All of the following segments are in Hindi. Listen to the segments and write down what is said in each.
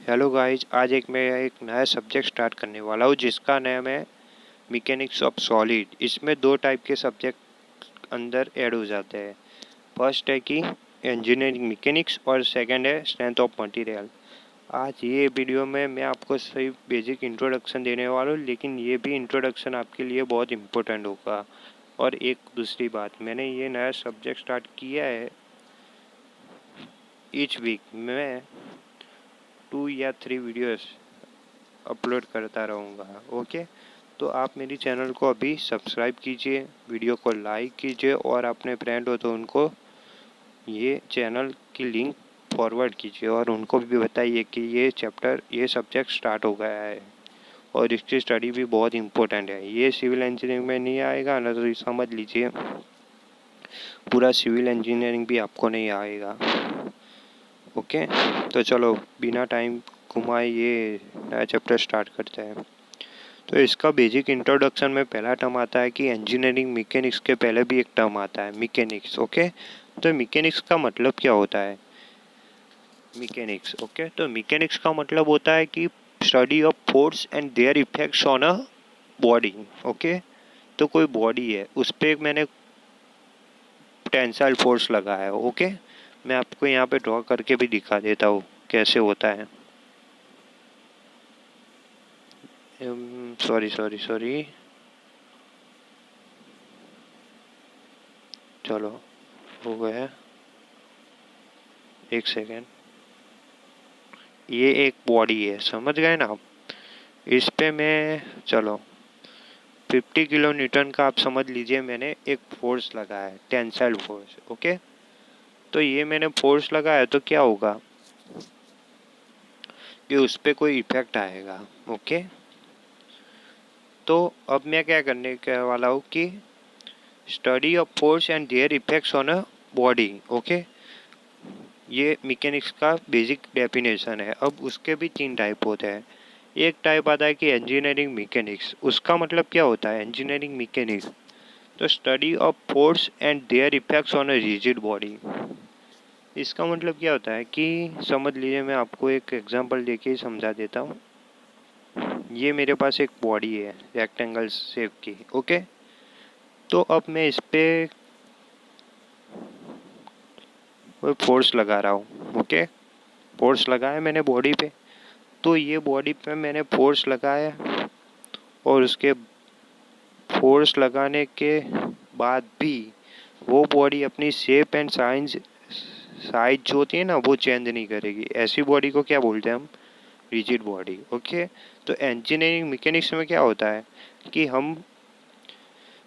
हेलो गाइज, आज मैं एक नया सब्जेक्ट स्टार्ट करने वाला हूँ जिसका नाम है मैकेनिक्स ऑफ सॉलिड। इसमें दो टाइप के सब्जेक्ट अंदर ऐड हो जाते हैं। फर्स्ट है कि इंजीनियरिंग मैकेनिक्स और सेकंड है स्ट्रेंथ ऑफ मटेरियल। आज ये वीडियो में मैं आपको सिर्फ बेसिक इंट्रोडक्शन देने वाला हूँ, लेकिन ये भी इंट्रोडक्शन आपके लिए बहुत इम्पोर्टेंट होगा। और एक दूसरी बात, मैंने ये नया सब्जेक्ट स्टार्ट किया है। ईच वीक मैं 2 या 3 वीडियोस अपलोड करता रहूँगा। ओके, तो आप मेरी चैनल को अभी सब्सक्राइब कीजिए, वीडियो को लाइक कीजिए और अपने फ्रेंड हो तो उनको ये चैनल की लिंक फॉरवर्ड कीजिए और उनको भी बताइए कि ये सब्जेक्ट स्टार्ट हो गया है और इसकी स्टडी भी बहुत इम्पोर्टेंट है। ये सिविल इंजीनियरिंग में नहीं आएगा ना, तो समझ लीजिए पूरा सिविल इंजीनियरिंग भी आपको नहीं आएगा। ओके, तो चलो बिना टाइम घुमाए ये नया चैप्टर स्टार्ट करते हैं। तो इसका बेसिक इंट्रोडक्शन में पहला टर्म आता है कि इंजीनियरिंग मैकेनिक्स के पहले भी एक टर्म आता है मैकेनिक्स। ओके, तो मैकेनिक्स का मतलब क्या होता है? मैकेनिक्स, ओके, तो मैकेनिक्स का मतलब होता है कि study of force and there effects on a body. Okay, तो कोई बॉडी है, उस पर मैंने टेंसाइल फोर्स लगा है। ओके, मैं आपको यहाँ पे ड्रॉ करके भी दिखा देता हूँ कैसे होता है। सॉरी, चलो हो गया, एक सेकेंड। ये एक बॉडी है, समझ गए ना आप? इस पे मैं चलो 50 किलो न्यूटन का आप समझ लीजिए मैंने एक फोर्स लगाया है, टेंसाइल फोर्स। ओके, तो ये मैंने फोर्स लगाया तो क्या होगा कि उस पर कोई इफेक्ट आएगा। ओके, तो अब मैं क्या करने के वाला हूँ कि study of force and there effects on a body. Okay, ये मैकेनिक्स का बेसिक डेफिनेशन है। अब उसके भी 3 टाइप होते हैं। एक टाइप आता है कि इंजीनियरिंग मैकेनिक्स। उसका मतलब क्या होता है इंजीनियरिंग मैकेनिक्स? तो study of force and there effects on a rigid body. इसका मतलब क्या होता है कि समझ लीजिए, मैं आपको एक एग्जांपल देके ही समझा देता हूँ। ये मेरे पास एक बॉडी है रेक्टेंगल शेप की। ओके, तो अब मैं इस पे कोई फोर्स लगा रहा हूँ। ओके, फोर्स लगाया मैंने बॉडी पे, तो ये बॉडी पे मैंने फोर्स लगाया और उसके फोर्स लगाने के बाद भी वो बॉडी अपनी शेप एंड साइज जो होती है ना, वो चेंज नहीं करेगी। ऐसी बॉडी को क्या बोलते हैं हम? Rigid body. ओके, तो इंजीनियरिंग मैकेनिक्स में क्या होता है कि हम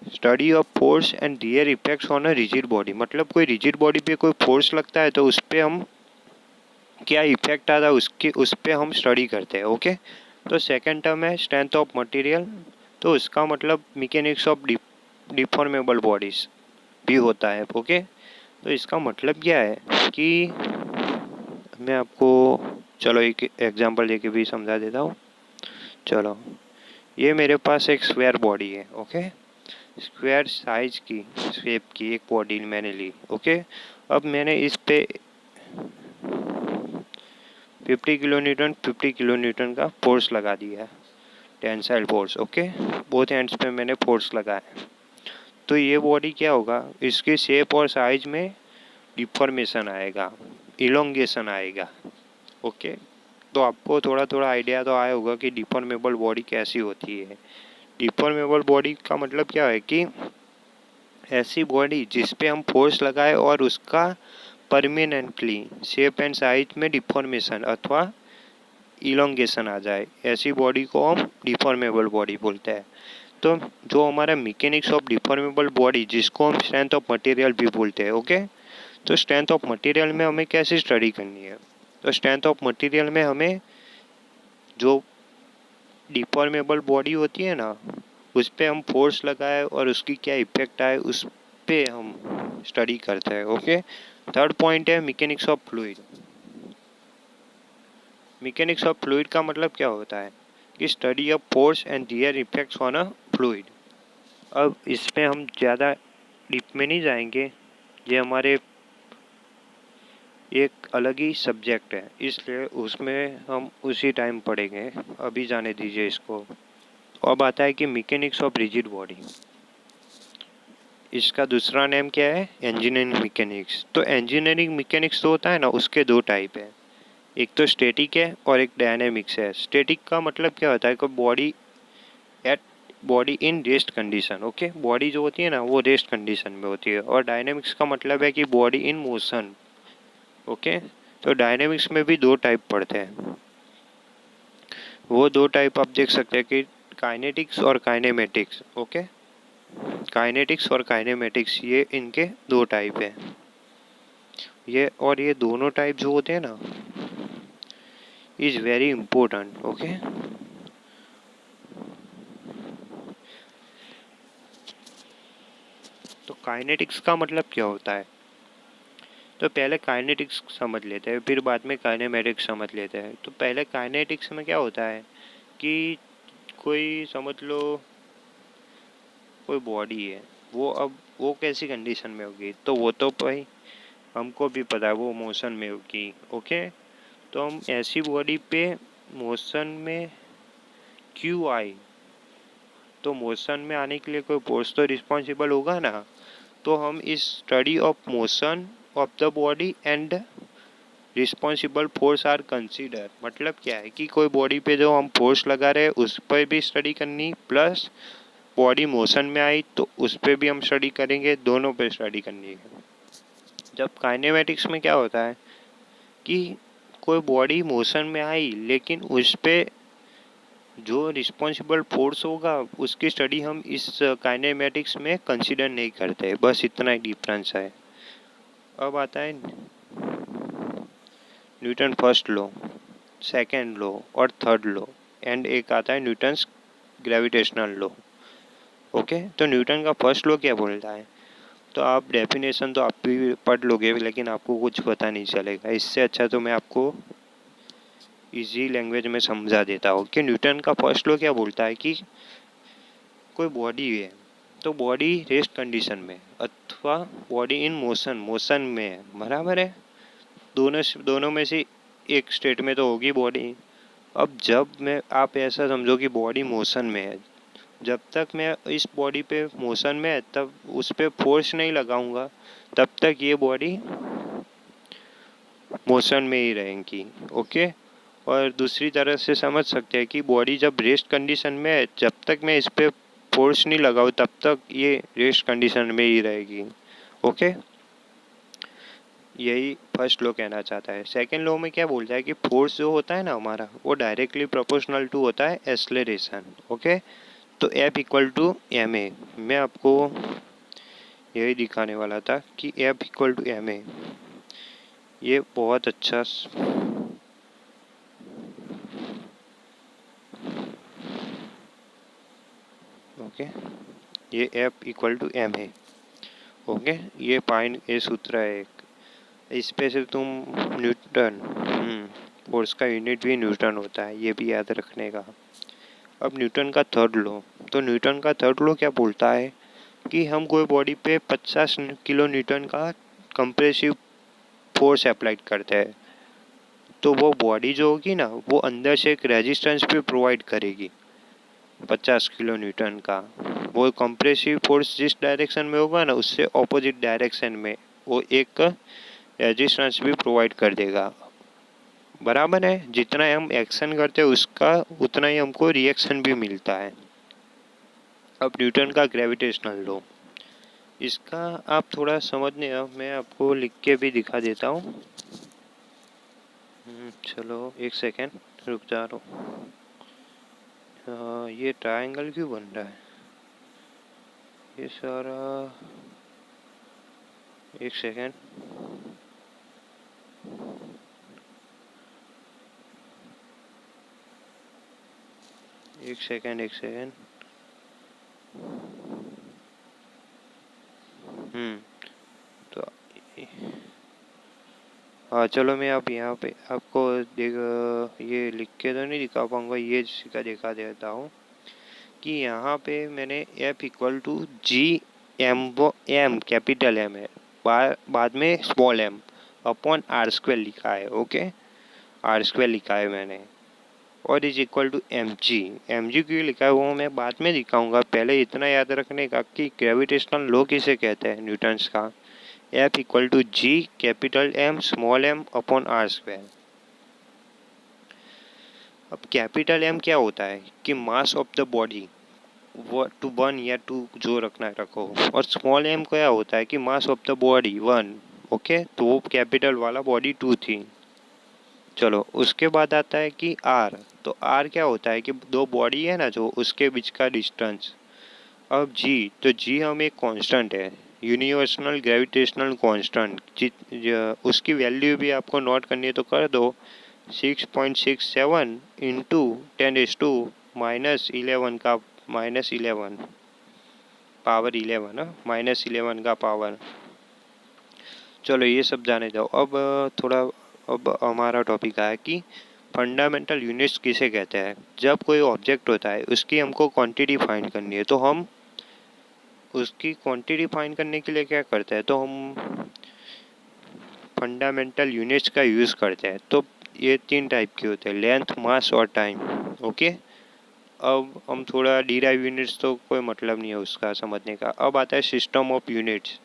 study of force and there effects on a rigid body, मतलब कोई रिजिड बॉडी पे कोई फोर्स लगता है तो उस पर हम क्या इफेक्ट आता है उस पर हम स्टडी करते हैं। ओके, तो सेकेंड टर्म है स्ट्रेंथ ऑफ मटेरियल। तो उसका मतलब मैकेनिक्स ऑफ डिफॉर्मेबल बॉडीज भी होता है। ओके, तो इसका मतलब क्या है कि मैं आपको चलो एक एग्जांपल देके भी समझा देता हूँ। चलो, ये मेरे पास एक स्क्वायर बॉडी है। ओके, स्क्वायर साइज की शेप की एक बॉडी मैंने ली। ओके, अब मैंने इस पे 50 किलो न्यूटन का फोर्स लगा दिया है, tensile force. Okay, both ends पे मैंने फोर्स लगाया। तो ये बॉडी क्या होगा, इसकी शेप और साइज में डिफॉर्मेशन आएगा, इलोंगेशन आएगा। ओके, तो आपको थोड़ा थोड़ा आइडिया तो आया होगा कि डिफॉर्मेबल बॉडी कैसी होती है। डिफॉर्मेबल बॉडी का मतलब क्या है कि ऐसी बॉडी जिस पे हम फोर्स लगाए और उसका परमानेंटली शेप एंड साइज में डिफॉर्मेशन अथवा इलोंगेशन आ जाए, ऐसी बॉडी को हम डिफॉर्मेबल बॉडी बोलते हैं। तो जो हमारा मैकेनिक्स ऑफ डिफॉर्मेबल बॉडी, जिसको हम स्ट्रेंथ ऑफ मटेरियल भी बोलते हैं। ओके, तो स्ट्रेंथ ऑफ मटेरियल में हमें कैसे स्टडी करनी है? तो स्ट्रेंथ ऑफ मटेरियल में हमें जो डिफॉर्मेबल बॉडी होती है ना, उस पर हम फोर्स लगाए और उसकी क्या इफेक्ट आए, उस पे हम स्टडी करते हैं। ओके, थर्ड पॉइंट है mechanics of fluid. Mechanics of fluid का मतलब क्या होता है कि study of force and there effects on a fluid. अब इसमें हम ज़्यादा डीप में नहीं जाएंगे, ये हमारे एक अलग ही सब्जेक्ट है, इसलिए उसमें हम उसी टाइम पढ़ेंगे। अभी जाने दीजिए इसको। अब आता है कि मैकेनिक्स ऑफ रिजिड बॉडी। इसका दूसरा नेम क्या है? Engineering mechanics. तो इंजीनियरिंग मैकेनिक्स तो होता है ना, उसके दो टाइप है। एक तो स्टैटिक है और एक डायनेमिक्स है। स्टैटिक का मतलब क्या होता है कि body in rest condition. Okay, body जो होती है ना वो रेस्ट कंडीशन में होती है। और डायनेमिक्स का मतलब है कि बॉडी इन मोशन। ओके, तो डायनेमिक्स में भी दो टाइप पढ़ते हैं। वो दो टाइप आप देख सकते हैं कि काइनेटिक्स और काइनेमेटिक्स। ओके, काइनेटिक्स और काइनेमेटिक्स ये इनके दो टाइप हैं। ये दोनों टाइप जो होते हैं ना इज वेरी इंपॉर्टेंट। ओके, तो काइनेटिक्स का मतलब क्या होता है? तो पहले काइनेटिक्स समझ लेते हैं, फिर बाद में काइनेमेटिक्स समझ लेते हैं। तो पहले काइनेटिक्स में क्या होता है कि कोई समझ लो कोई बॉडी है, वो कैसी कंडीशन में होगी, तो वो तो भाई हमको भी पता है वो मोशन में होगी। ओके, तो हम ऐसी बॉडी पे मोशन में क्यों आई, तो मोशन में आने के लिए कोई फोर्स तो रिस्पॉन्सिबल होगा ना। तो हम इस study of motion of the body and responsible force are consider. मतलब क्या है कि कोई बॉडी पे जो हम फोर्स लगा रहे हैं उस पर भी स्टडी करनी, प्लस बॉडी मोशन में आई तो उस पर भी हम स्टडी करेंगे, दोनों पे स्टडी करनी है। जब काइनेमेटिक्स में क्या होता है कि कोई बॉडी मोशन में आई लेकिन उस पे जो रिस्पॉन्सिबल फोर्स होगा उसकी स्टडी हम इस काइनेमेटिक्स में कंसीडर नहीं करते। बस इतना ही डिफरेंस है। अब आता है Newton first law, second law और थर्ड लॉ, एंड एक आता है न्यूटन्स ग्रेविटेशनल लॉ। ओके, तो न्यूटन का फर्स्ट लॉ क्या बोलता है? तो आप डेफिनेशन तो आप भी पढ़ लोगे लेकिन आपको कुछ पता नहीं चलेगा। इससे अच्छा तो मैं आपको इजी लैंग्वेज में समझा देता हूँ कि न्यूटन का फर्स्ट लॉ क्या बोलता है कि कोई बॉडी है तो बॉडी रेस्ट कंडीशन में अथवा बॉडी इन मोशन, मोशन में है, बराबर है। दोनों में से एक स्टेट में तो होगी बॉडी। अब जब मैं आप ऐसा समझो कि बॉडी मोशन में है, जब तक मैं इस बॉडी पे मोशन में है तब उस पर फोर्स नहीं लगाऊंगा तब तक ये बॉडी मोशन में ही रहेंगी। ओके, और दूसरी तरह से समझ सकते हैं कि बॉडी जब रेस्ट कंडीशन में है, जब तक मैं इस पर फोर्स नहीं लगाऊँ तब तक ये रेस्ट कंडीशन में ही रहेगी। ओके, यही फर्स्ट लॉ कहना चाहता है। सेकेंड लॉ में क्या बोलता है कि फोर्स जो होता है ना हमारा वो डायरेक्टली प्रोपोर्शनल टू होता है एक्सेलरेशन। ओके, तो F equal to M A. मैं आपको यही दिखाने वाला था कि F equal to M A, ये बहुत अच्छा ओके, ये एफ इक्वल टू एम है। ओके, ये पाइन ए सूत्र है एक, इस पे से तुम न्यूटन फोर्स का यूनिट भी न्यूटन होता है, ये भी याद रखने का। अब न्यूटन का थर्ड लॉ, तो न्यूटन का थर्ड लॉ क्या बोलता है कि हम कोई बॉडी पे 50 किलो न्यूटन का कंप्रेसिव फोर्स अप्लाइड करते हैं तो वो बॉडी जो होगी ना वो अंदर से एक रेजिस्टेंस भी प्रोवाइड करेगी 50 किलो न्यूटन का। वो कंप्रेसिव फोर्स जिस डायरेक्शन में होगा ना उससे ऑपोजिट डायरेक्शन में वो एक रेजिस्टेंस भी प्रोवाइड कर देगा। बराबर है, जितना हम एक्शन करते हैं उसका उतना ही हमको रिएक्शन भी मिलता है। अब न्यूटन का ग्रेविटेशनल लॉ, इसका आप थोड़ा समझने, अब मैं आपको लिख के भी दिखा देता हूँ। चलो एक सेकेंड रुक जा रहा हूँ। ये ट्रायंगल क्यों बन रहा है ये सारा? एक सेकेंड, एक सेकेंड, एक सेकेंड। तो हाँ चलो, मैं आप यहाँ पे आपको ये लिख के तो नहीं दिखा पाऊँगा, ये दिखा देता हूँ कि यहाँ पे मैंने F equal to G M, वो एम कैपिटल एम है, बाद में small M, upon R square लिखा है, ओके, आर स्क्वायर लिखा है मैंने, और is equal to M G. M G क्यों लिखा है वो मैं बाद में दिखाऊंगा, पहले इतना याद रखने का कि ग्रेविटेशनल लॉ किसे कहते हैं न्यूटन्स का, F equal to G capital M small M upon R square. अब कैपिटल एम क्या होता है कि मास ऑफ द बॉडी, वो टू वन या टू जो रखना है रखो, और स्मॉल एम क्या होता है कि mass of the body one, okay, तो वो कैपिटल वाला बॉडी टू थी। चलो उसके बाद आता है कि आर, तो आर क्या होता है कि दो बॉडी है ना जो उसके बीच का डिस्टेंस। अब जी, तो जी हम एक कांस्टेंट है, यूनिवर्सल ग्रेविटेशनल कांस्टेंट, उसकी वैल्यू भी आपको नोट करनी है तो कर दो, 6.67 इंटू 10⁻11 का -11 पावर 11, -11 का पावर। चलो ये सब जाने जाओ। अब थोड़ा, अब हमारा टॉपिक आया कि फंडामेंटल यूनिट्स किसे कहते हैं। जब कोई ऑब्जेक्ट होता है उसकी हमको क्वांटिटी फाइंड करनी है, तो हम उसकी क्वांटिटी फाइंड करने के लिए क्या करते हैं, तो हम फंडामेंटल यूनिट्स का यूज़ करते हैं। तो ये तीन टाइप के होते हैं, लेंथ, मास और टाइम, ओके। अब हम थोड़ा डिराइव यूनिट्स, तो कोई मतलब नहीं है उसका समझने का। अब आता है सिस्टम ऑफ यूनिट्स।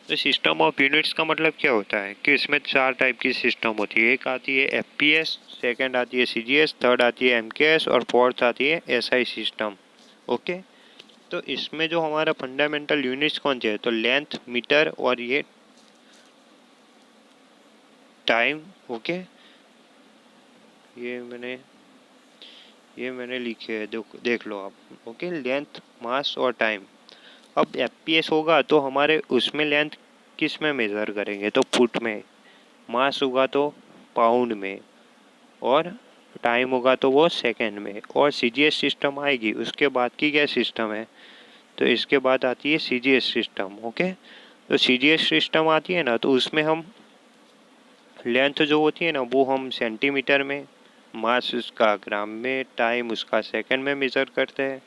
तो सिस्टम ऑफ यूनिट्स का मतलब क्या होता है कि इसमें चार टाइप की सिस्टम होती है। एक आती है एफपीएस, सेकंड आती है सीजीएस, थर्ड आती है एमकेएस और फोर्थ आती है एसआई सिस्टम, ओके। तो इसमें जो हमारा फंडामेंटल यूनिट्स कौन से है, तो लेंथ, मीटर और ये टाइम, ओके। ये मैंने लिखे है, देख लो आप, ओके, लेंथ, मास और टाइम। अब एफपीएस होगा तो हमारे उसमें लेंथ किस में मेज़र करेंगे, तो फुट में, मास होगा तो पाउंड में, और टाइम होगा तो वो सेकंड में। और सीजीएस सिस्टम आएगी उसके बाद की क्या सिस्टम है, तो इसके बाद आती है सीजीएस सिस्टम, ओके। तो सीजीएस सिस्टम आती है ना, तो उसमें हम लेंथ जो होती है ना वो हम सेंटीमीटर में, मास उसका ग्राम में, टाइम उसका सेकंड में मेज़र करते हैं।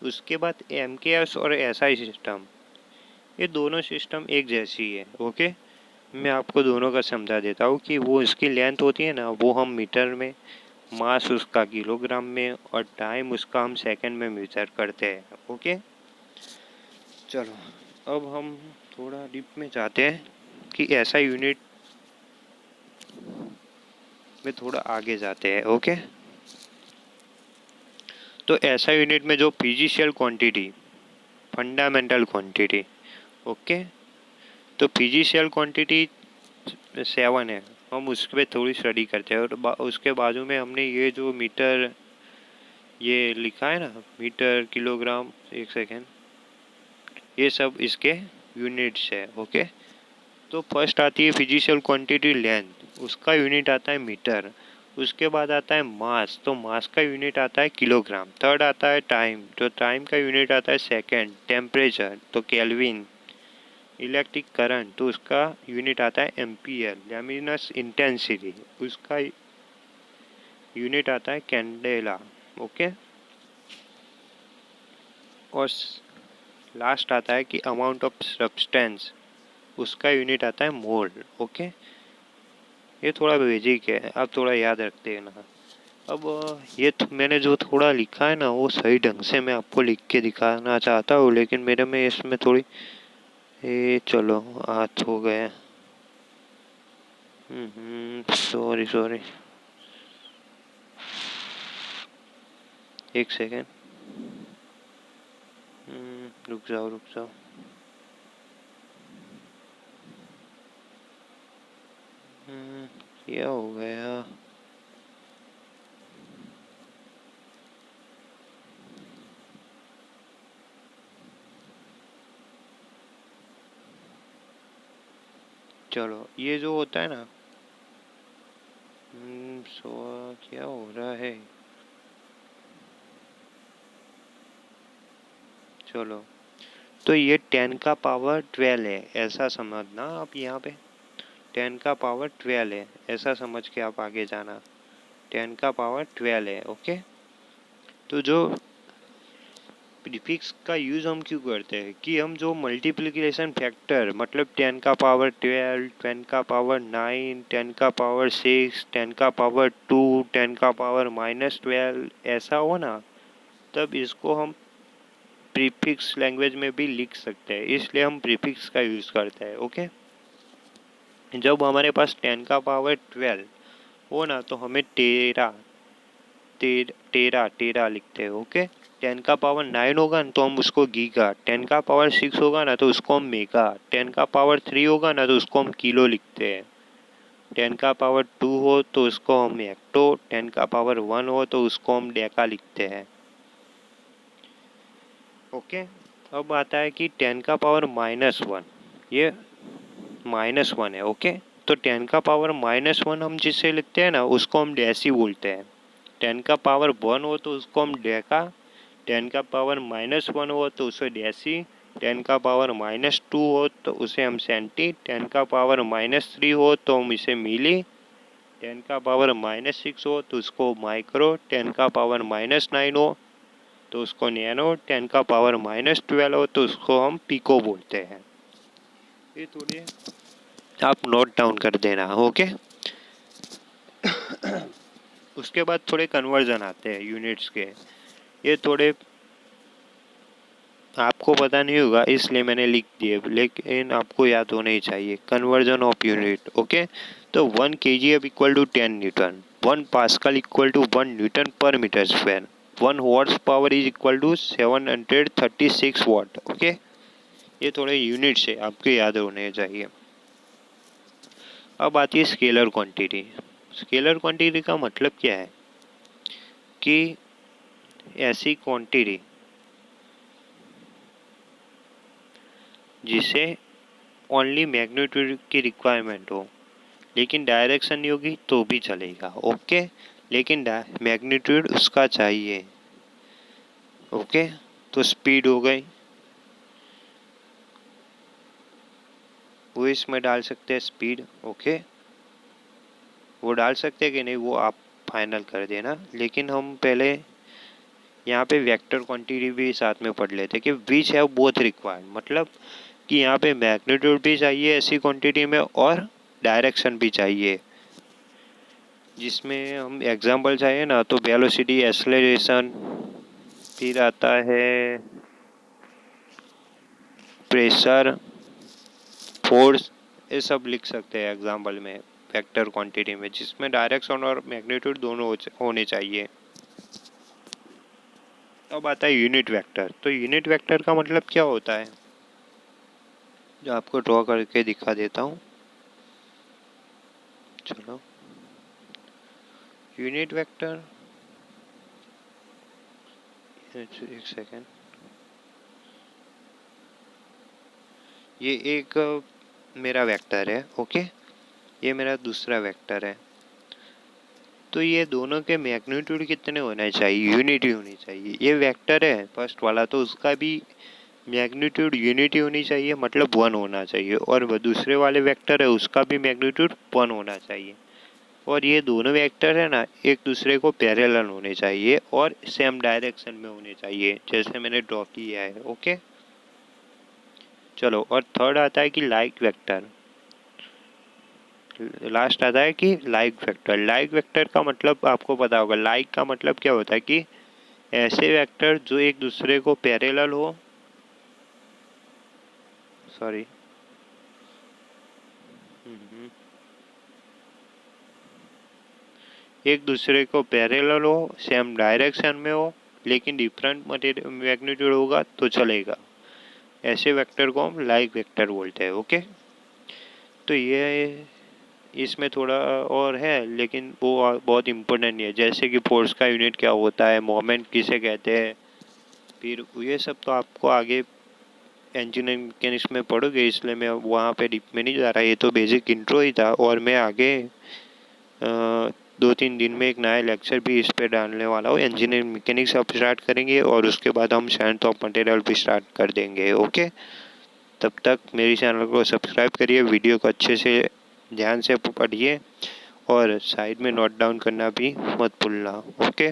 उसके बाद एमकेएस और एसआई सिस्टम, ये दोनों सिस्टम एक जैसी है, ओके। मैं आपको दोनों का समझा देता हूँ कि वो इसकी लेंथ होती है ना वो हम मीटर में, मास उसका किलोग्राम में, और टाइम उसका हम सेकंड में मेजर करते हैं, ओके। चलो अब हम थोड़ा डीप में जाते हैं कि ऐसा यूनिट में थोड़ा आगे जाते हैं, ओके। तो ऐसा यूनिट में जो फिजिशियल क्वांटिटी, फंडामेंटल क्वांटिटी, ओके, तो फिजिशियल क्वांटिटी 7 है, हम उस पर थोड़ी स्टडी करते हैं। और उसके बाजू में हमने ये जो मीटर ये लिखा है ना, मीटर, किलोग्राम, एक सेकेंड, ये सब इसके यूनिट्स है, ओके। तो फर्स्ट आती है फिजिशियल क्वांटिटी लेंथ, उसका यूनिट आता है मीटर। उसके बाद आता है मास, तो मास का यूनिट आता है किलोग्राम। थर्ड आता है टाइम, तो टाइम का यूनिट आता है सेकेंड। टेम्परेचर तो केल्विन। इलेक्ट्रिक करंट तो उसका यूनिट आता है एम्पियर। लुमिनस इंटेंसिटी उसका यूनिट आता है कैंडेला, ओके। और लास्ट आता है कि अमाउंट ऑफ सब्सटेंस, उसका यूनिट आता है मोल, ओके। ये थोड़ा बेसिक है, आप थोड़ा याद रखते हैं ना। अब ये मैंने जो थोड़ा लिखा है ना वो सही ढंग से मैं आपको लिख के दिखाना चाहता हूँ, लेकिन मेरे में इसमें थोड़ी, ये चलो हाथ हो गया, सॉरी सॉरी, एक सेकेंड, रुक जाओ रुक जाओ, क्या हो गया, चलो ये जो होता है ना, सो क्या हो रहा है, चलो, तो ये 10 का पावर 12 है, ऐसा समझना आप, यहाँ पे 10 का पावर 12 है, ऐसा समझ के आप आगे जाना। 10 का पावर 12 है, ओके। तो जो प्रीफिक्स का यूज़ हम क्यों करते हैं कि हम जो मल्टीप्लिकेशन फैक्टर मतलब 10 का पावर 12, 10 का पावर 9, 10 का पावर 6, 10 का पावर 2, 10 का पावर -12 ऐसा हो ना, तब इसको हम प्रीफिक्स लैंग्वेज में भी लिख सकते हैं, इसलिए हम प्रीफिक्स का यूज़ करते हैं। ओके, जब हमारे पास 10 का पावर 12 हो ना, तो हमें टेरा लिखते हैं। ओके, 10 का पावर 9 होगा ना तो हम उसको गीगा, 10 का पावर 6 होगा ना तो उसको हम मेगा, 10 का पावर 3 होगा ना तो उसको हम किलो लिखते हैं, 10 का पावर 2 हो तो उसको हम हेक्टो, 10 का पावर 1 हो तो उसको हम डेका लिखते हैं। ओके, अब आता है कि 10 का पावर -1, ये -1 है। ओके, तो 10 का पावर -1 हम जिससे लिखते हैं ना उसको हम डेसी बोलते हैं। 10 का पावर 1 हो तो उसको हम डेका, 10 का पावर -1 हो तो उसे डेसी, 10 का पावर -2 हो तो उसे हम सेंटी, 10 का पावर -3 हो तो हम इसे मिली, 10 का पावर -6 हो तो उसको माइक्रो, 10 का पावर -9 हो तो उसको नैनो, 10 का पावर -12 हो तो उसको हम पिको बोलते हैं। ये थोड़ी आप नोट डाउन कर देना। ओके, उसके बाद थोड़े कन्वर्जन आते हैं यूनिट्स के, ये थोड़े आपको पता नहीं होगा इसलिए मैंने लिख दिए, लेकिन आपको याद होने ही चाहिए। Conversion of unit. ओके, तो 1 kgf equal to 10 newton, 1 pascal equal to 1 newton per metre square, 1 horse power is equal to 736 watt. Okay, ये थोड़े यूनिट्स है, आपको याद होने चाहिए। अब आती है स्केलर क्वांटिटी। स्केलर क्वांटिटी का मतलब क्या है कि ऐसी क्वांटिटी जिसे ओनली मैग्नीट्यूड की रिक्वायरमेंट हो, लेकिन डायरेक्शन नहीं होगी तो भी चलेगा। ओके, लेकिन मैग्नीट्यूड उसका चाहिए। ओके, तो स्पीड हो गई, वो इसमें डाल सकते हैं स्पीड। ओके, वो डाल सकते हैं कि नहीं वो आप फाइनल कर देना, लेकिन हम पहले यहाँ पे वेक्टर क्वांटिटी भी साथ में पढ़ लेते कि विच हैव बोथ रिक्वायर्ड, मतलब कि यहाँ पे मैग्नीट्यूड भी चाहिए ऐसी क्वांटिटी में और डायरेक्शन भी चाहिए। जिसमें हम एग्जांपल चाहिए ना तो वेलोसिटी, एक्सेलरेशन, फिर आता है प्रेशर, फोर्स, ये सब लिख सकते हैं एग्जांपल में वेक्टर क्वांटिटी में, जिसमें डायरेक्शन और मैग्नीट्यूड दोनों होने चाहिए। अब आता है यूनिट वेक्टर। तो यूनिट वेक्टर का मतलब क्या होता है, जो आपको ड्रॉ करके दिखा देता हूँ। चलो, यूनिट वेक्टर, एक सेकेंड, ये एक मेरा वेक्टर है। ओके, ये मेरा दूसरा वेक्टर है, तो ये दोनों के मैग्नीट्यूड कितने होने चाहिए, यूनिटी होनी चाहिए। ये वेक्टर है फर्स्ट वाला, तो उसका भी मैग्नीट्यूड यूनिटी होनी चाहिए, मतलब 1 होना चाहिए, और वह दूसरे वाले वेक्टर है उसका भी मैग्नीट्यूड 1 होना चाहिए। और ये दोनों वेक्टर है ना एक दूसरे को पैरेलल होने चाहिए और सेम डायरेक्शन में होने चाहिए, जैसे मैंने ड्रॉ किया है। ओके, चलो, और थर्ड आता है कि लाइक वेक्टर, लास्ट आता है कि लाइक वेक्टर। लाइक वेक्टर का मतलब आपको पता होगा, लाइक का मतलब क्या होता है कि ऐसे वेक्टर जो एक दूसरे को पैरेलल हो, सॉरी, एक दूसरे को पैरेलल हो, सेम डायरेक्शन में हो, लेकिन डिफरेंट मैग्नीट्यूड होगा तो चलेगा, ऐसे वेक्टर को हम लाइक वेक्टर बोलते हैं। ओके, तो ये इसमें थोड़ा और है, लेकिन वो बहुत इम्पोर्टेंट नहीं है, जैसे कि फोर्स का यूनिट क्या होता है, मोमेंट किसे कहते हैं, फिर ये सब तो आपको आगे इंजीनियरिंग मैकेनिक्स में पढ़ोगे, इसलिए मैं वहाँ पे डीप में नहीं जा रहा। ये तो बेसिक इंट्रो ही था, और मैं आगे 2-3 दिन में एक नया लेक्चर भी इस पे डालने वाला हूँ। इंजीनियरिंग मैकेनिक्स अब स्टार्ट करेंगे और उसके बाद हम साइंस ऑफ मटेरियल भी स्टार्ट कर देंगे। ओके, तब तक मेरी चैनल को सब्सक्राइब करिए, वीडियो को अच्छे से ध्यान से पढ़िए और साइड में नोट डाउन करना भी मत भूलना। ओके।